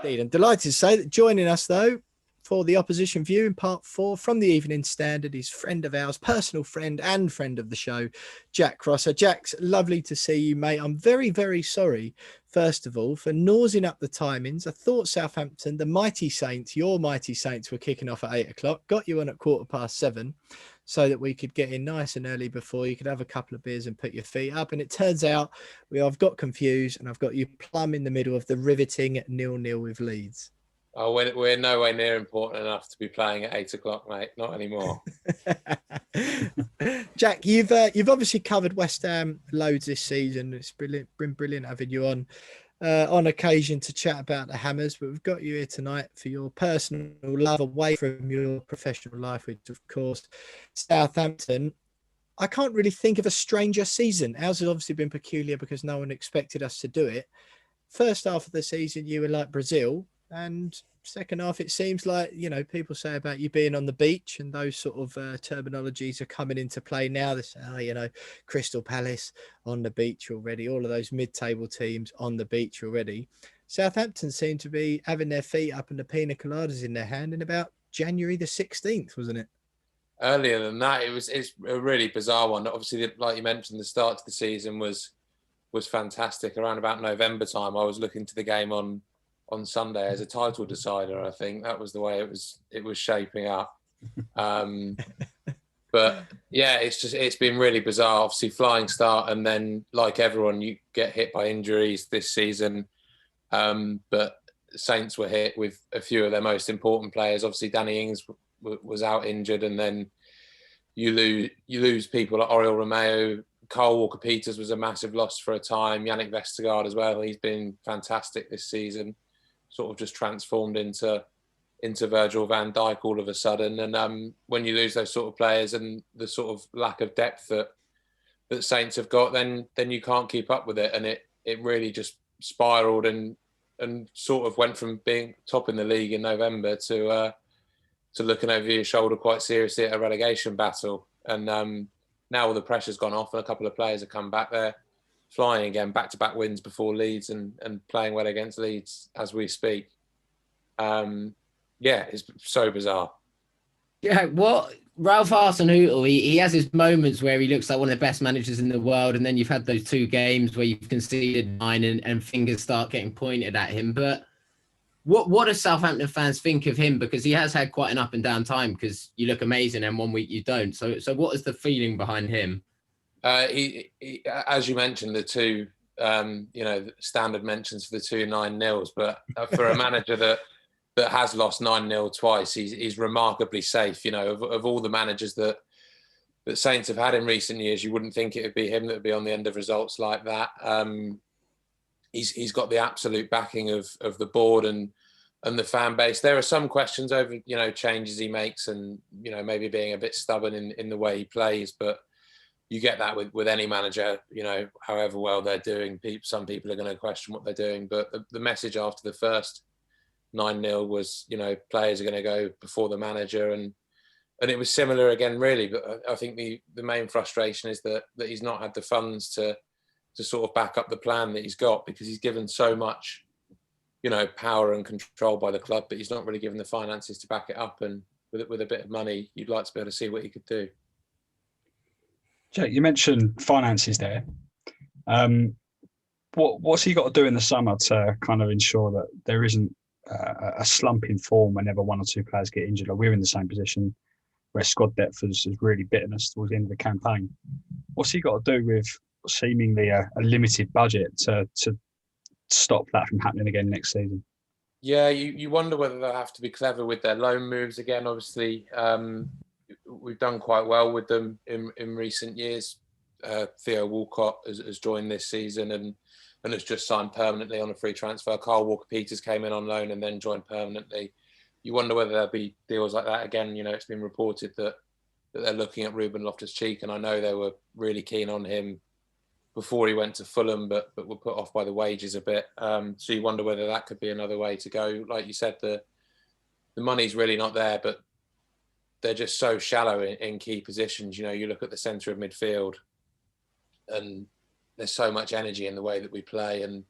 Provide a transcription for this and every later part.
Indeed, I'm delighted to say that joining us, though, for the opposition view in part 4 from the Evening Standard is friend of ours, personal friend and friend of the show, Jack Crosser. Jack's lovely to see you, mate. I'm very, very sorry, first of all, for nosing up the timings. I thought Southampton, the mighty Saints, your mighty Saints, were kicking off at 8 o'clock, got you on at 7:15 so that we could get in nice and early before you could have a couple of beers and put your feet up. And it turns out I've got confused and I've got you plumb in the middle of the riveting 0-0 with Leeds. Oh, we're nowhere near important enough to be playing at 8 o'clock, mate. Not anymore. Jack, you've obviously covered West Ham loads this season. It's been brilliant having you on occasion to chat about the Hammers. But we've got you here tonight for your personal love away from your professional life, which of course Southampton. I can't really think of a stranger season. Ours has obviously been peculiar because no one expected us to do it. First half of the season, you were like Brazil. And second half, it seems like, people say about you being on the beach and those sort of terminologies are coming into play now. They say, Crystal Palace on the beach already, all of those mid-table teams on the beach already. Southampton seem to be having their feet up and the pina coladas in their hand in about January the 16th, wasn't it? Earlier than that, it's a really bizarre one. Obviously, like you mentioned, the start to the season was fantastic. Around about November time, I was looking to the game on Sunday as a title decider. I think that was the way it was shaping up. But yeah, it's been really bizarre. Obviously, flying start, and then like everyone, you get hit by injuries this season. But Saints were hit with a few of their most important players. Obviously, Danny Ings was out injured, and then you lose people like Oriol Romeo. Kyle Walker-Peters was a massive loss for a time. Yannick Vestergaard as well. He's been fantastic this season. Sort of just transformed into Virgil van Dijk all of a sudden. And when you lose those sort of players and the sort of lack of depth that Saints have got, then you can't keep up with it. And it really just spiraled and sort of went from being top in the league in November to looking over your shoulder quite seriously at a relegation battle. And now all the pressure's gone off and a couple of players have come back there. Flying again, back-to-back wins before Leeds and playing well against Leeds as we speak. It's so bizarre. Yeah, Ralph Hasenhüttl, he has his moments where he looks like one of the best managers in the world, and then you've had those 2 games where you've conceded 9 and fingers start getting pointed at him. But what do Southampton fans think of him? Because he has had quite an up and down time, because you look amazing and one week you don't. So what is the feeling behind him? He, as you mentioned, the 2, standard mentions for the 2 9-0s, but for a manager that has lost 9-0 twice, he's remarkably safe. Of all the managers that Saints have had in recent years, you wouldn't think it would be him that would be on the end of results like that. He's got the absolute backing of the board and the fan base. There are some questions over, changes he makes and, maybe being a bit stubborn in the way he plays, but you get that with any manager, however well they're doing. Some people are going to question what they're doing. But the message after the first 9-0 was, players are going to go before the manager. And it was similar again, really. But I think the main frustration is that he's not had the funds to sort of back up the plan that he's got, because he's given so much, power and control by the club, but he's not really given the finances to back it up. And with a bit of money, you'd like to be able to see what he could do. Jake, you mentioned finances there. What's he got to do in the summer to kind of ensure that there isn't a slump in form whenever 1 or 2 players get injured? Like, we're in the same position where squad depth has really bitten us towards the end of the campaign. What's he got to do with seemingly a limited budget to stop that from happening again next season? Yeah, you wonder whether they'll have to be clever with their loan moves again. Obviously, we've done quite well with them in recent years. Theo Walcott has joined this season and has just signed permanently on a free transfer. Kyle Walker-Peters came in on loan and then joined permanently. You wonder whether there'll be deals like that again. It's been reported that they're looking at Ruben Loftus-Cheek, and I know they were really keen on him before he went to Fulham, but were put off by the wages a bit. So you wonder whether that could be another way to go. Like you said, the money's really not there, but they're just so shallow in key positions. You look at the centre of midfield and there's so much energy in the way that we play. And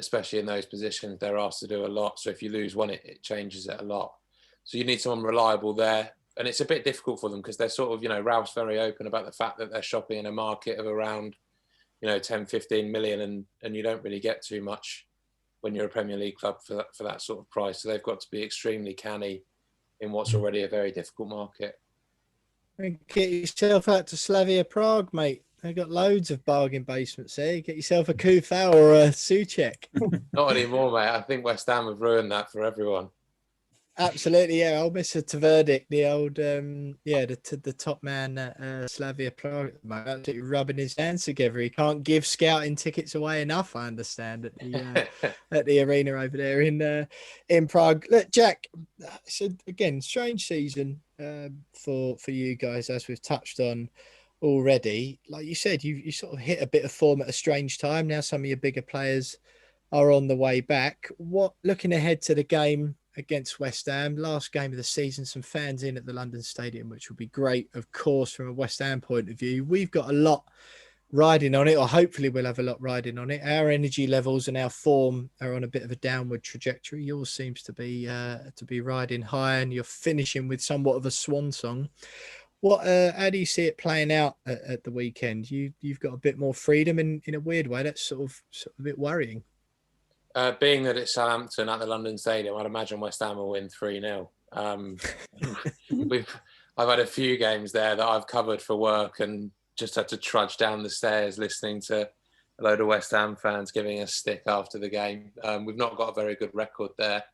especially in those positions, they're asked to do a lot. So if you lose one, it changes it a lot. So you need someone reliable there. And it's a bit difficult for them because they're sort of, Ralph's very open about the fact that they're shopping in a market of around, 10, 15 million, and you don't really get too much when you're a Premier League club for that sort of price. So they've got to be extremely canny in what's already a very difficult market. Get yourself out to Slavia Prague, mate. They've got loads of bargain basements there. Get yourself a Kufau or a Soucek. Not anymore, mate. I think West Ham have ruined that for everyone. Absolutely, yeah. Old Mr. Tverdik, the old, the top man at Slavia Prague, absolutely rubbing his hands together. He can't give scouting tickets away enough, I understand, at the at the arena over there in Prague. Look, Jack, so again, strange season for you guys, as we've touched on already. Like you said, you sort of hit a bit of form at a strange time. Now some of your bigger players are on the way back. What, looking ahead to the game against West Ham, last game of the season, some fans in at the London Stadium, which will be great, of course, from a West Ham point of view. We've got a lot riding on it, or hopefully we'll have a lot riding on it. Our energy levels and our form are on a bit of a downward trajectory. Yours seems to be riding high, and you're finishing with somewhat of a swan song. What, how do you see it playing out at the weekend? You've got a bit more freedom in a weird way. That's sort of a bit worrying. Being that it's Southampton at the London Stadium, I'd imagine West Ham will win 3-0. I've had a few games there that I've covered for work and just had to trudge down the stairs listening to a load of West Ham fans giving us stick after the game. We've not got a very good record there.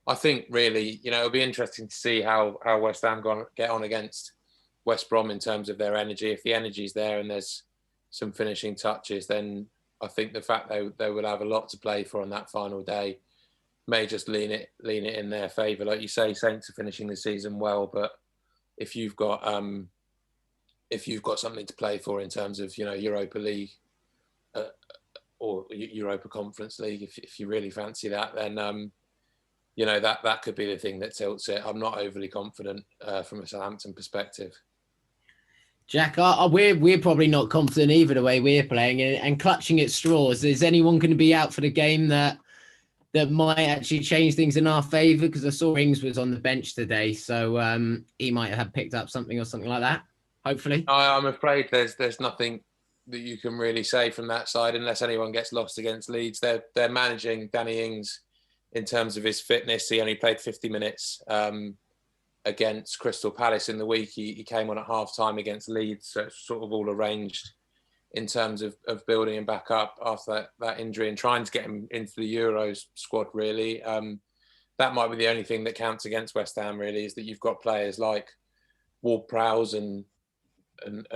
I think really, it'll be interesting to see how West Ham get on against West Brom in terms of their energy. If the energy's there and there's some finishing touches, then I think the fact they will have a lot to play for on that final day may just lean it in their favour. Like you say, Saints are finishing the season well, but if you've got something to play for in terms of Europa League or Europa Conference League, if you really fancy that, then that could be the thing that tilts it. I'm not overly confident from a Southampton perspective. Jack, we're probably not confident either the way we're playing and clutching at straws. Is anyone going to be out for the game that might actually change things in our favour? Because I saw Ings was on the bench today, so he might have picked up something or something like that, hopefully. I'm afraid there's nothing that you can really say from that side unless anyone gets lost against Leeds. They're managing Danny Ings in terms of his fitness. He only played 50 minutes against Crystal Palace in the week. He came on at half-time against Leeds, so it's sort of all arranged in terms of building him back up after that injury and trying to get him into the Euros squad, really. That might be the only thing that counts against West Ham, really, is that you've got players like Ward-Prowse and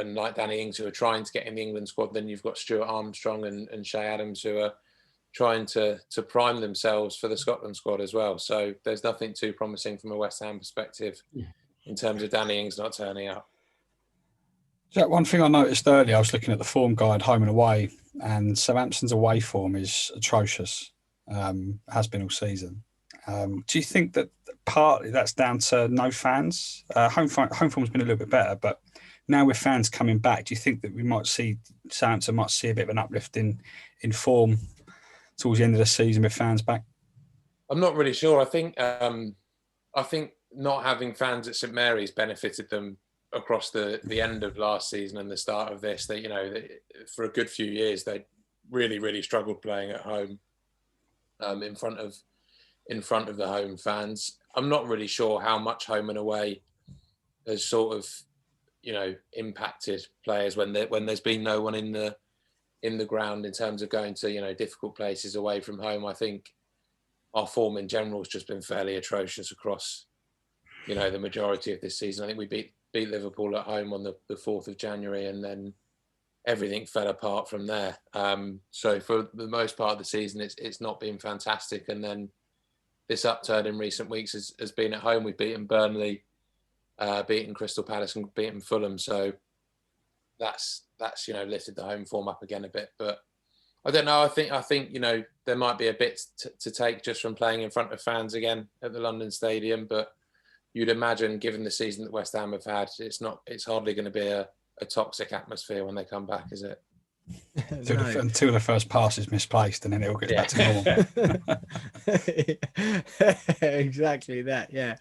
like Danny Ings who are trying to get in the England squad. Then you've got Stuart Armstrong and Shay Adams who are trying to prime themselves for the Scotland squad as well. So there's nothing too promising from a West Ham perspective in terms of Danny Ings not turning up. Jack, one thing I noticed earlier, I was looking at the form guide home and away, and Southampton's away form is atrocious, has been all season. Do you think that partly that's down to no fans? Home form's been a little bit better, but now with fans coming back, do you think that we might see Southampton might see a bit of an uplift in form towards the end of the season with fans back? I'm not really sure. I think not having fans at St Mary's benefited them across the end of last season and the start of this. That for a good few years they really, really struggled playing at home in front of the home fans. I'm not really sure how much home and away has sort of impacted players when there's been no one in the ground in terms of going to difficult places away from home. I think our form in general has just been fairly atrocious across the majority of this season. I think we beat Liverpool at home on the 4th of January, and then everything fell apart from there. So for the most part of the season, it's not been fantastic. And then this upturn in recent weeks has been at home. We've beaten Burnley, beaten Crystal Palace, and beaten Fulham. So that's lifted the home form up again a bit. But I don't know. I think there might be a bit to take just from playing in front of fans again at the London Stadium. But you'd imagine, given the season that West Ham have had, it's hardly going to be a toxic atmosphere when they come back, is it? Until the first pass is misplaced, and then it all gets back to normal. Exactly that. Yeah.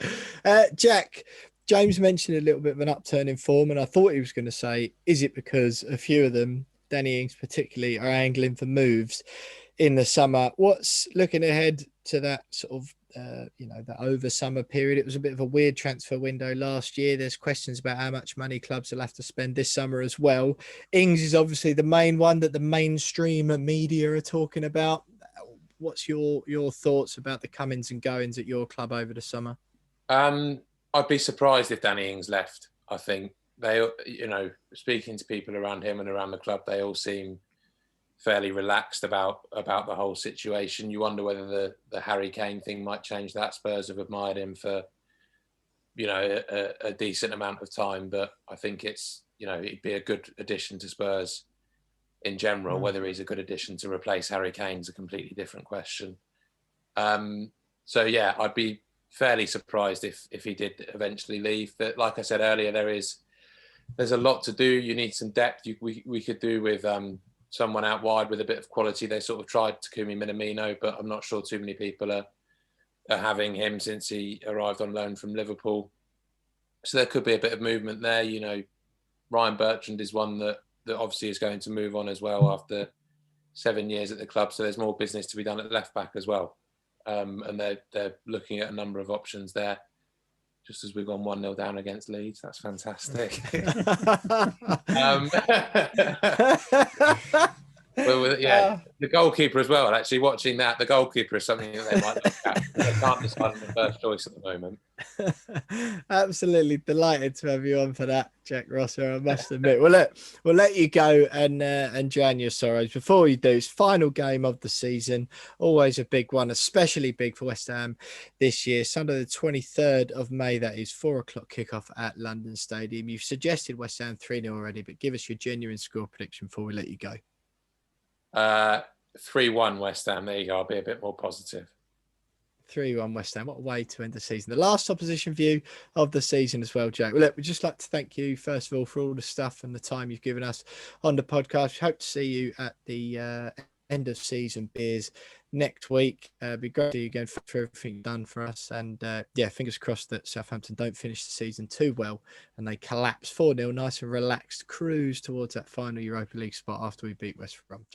Jack, James mentioned a little bit of an upturn in form, and I thought he was going to say, is it because a few of them, Danny Ings particularly, are angling for moves in the summer? What's looking ahead to that sort of, that over summer period? It was a bit of a weird transfer window last year. There's questions about how much money clubs will have to spend this summer as well. Ings is obviously the main one that the mainstream media are talking about. What's your thoughts about the comings and goings at your club over the summer? I'd be surprised if Danny Ings left. I think they, speaking to people around him and around the club, they all seem fairly relaxed about the whole situation. You wonder whether the Harry Kane thing might change that. Spurs have admired him for, a decent amount of time, but I think it's, he'd be a good addition to Spurs in general. Whether he's a good addition to replace Harry Kane's a completely different question. So yeah, I'd be fairly surprised if he did eventually leave. But like I said earlier, there's a lot to do. You need some depth. We could do with someone out wide with a bit of quality. They sort of tried Takumi Minamino, but I'm not sure too many people are having him since he arrived on loan from Liverpool. So there could be a bit of movement there. Ryan Bertrand is one that obviously is going to move on as well after 7 years at the club. So there's more business to be done at left back as well. And they're looking at a number of options there. Just as we've gone 1-0 down against Leeds. That's fantastic. The goalkeeper as well. Actually, watching that, the goalkeeper is something that they might look at. They can't decide on the first choice at the moment. Absolutely delighted to have you on for that, Jack Rosser, I must admit. We'll let you go and drown your sorrows. Before we do, it's final game of the season. Always a big one, especially big for West Ham this year. Sunday the 23rd of May, that is 4:00 kickoff at London Stadium. You've suggested West Ham 3-0 already, but give us your genuine score prediction before we let you go. 3-1 West Ham. There you go. I'll be a bit more positive. 3-1 West Ham. What a way to end the season. The last opposition view of the season as well, Jack. Well, look, we'd just like to thank you, first of all, for all the stuff and the time you've given us on the podcast. We hope to see you at the end of season beers next week. It'd be great to see you again for everything done for us. And fingers crossed that Southampton don't finish the season too well and they collapse 4-0, nice and relaxed cruise towards that final Europa League spot after we beat West Brom.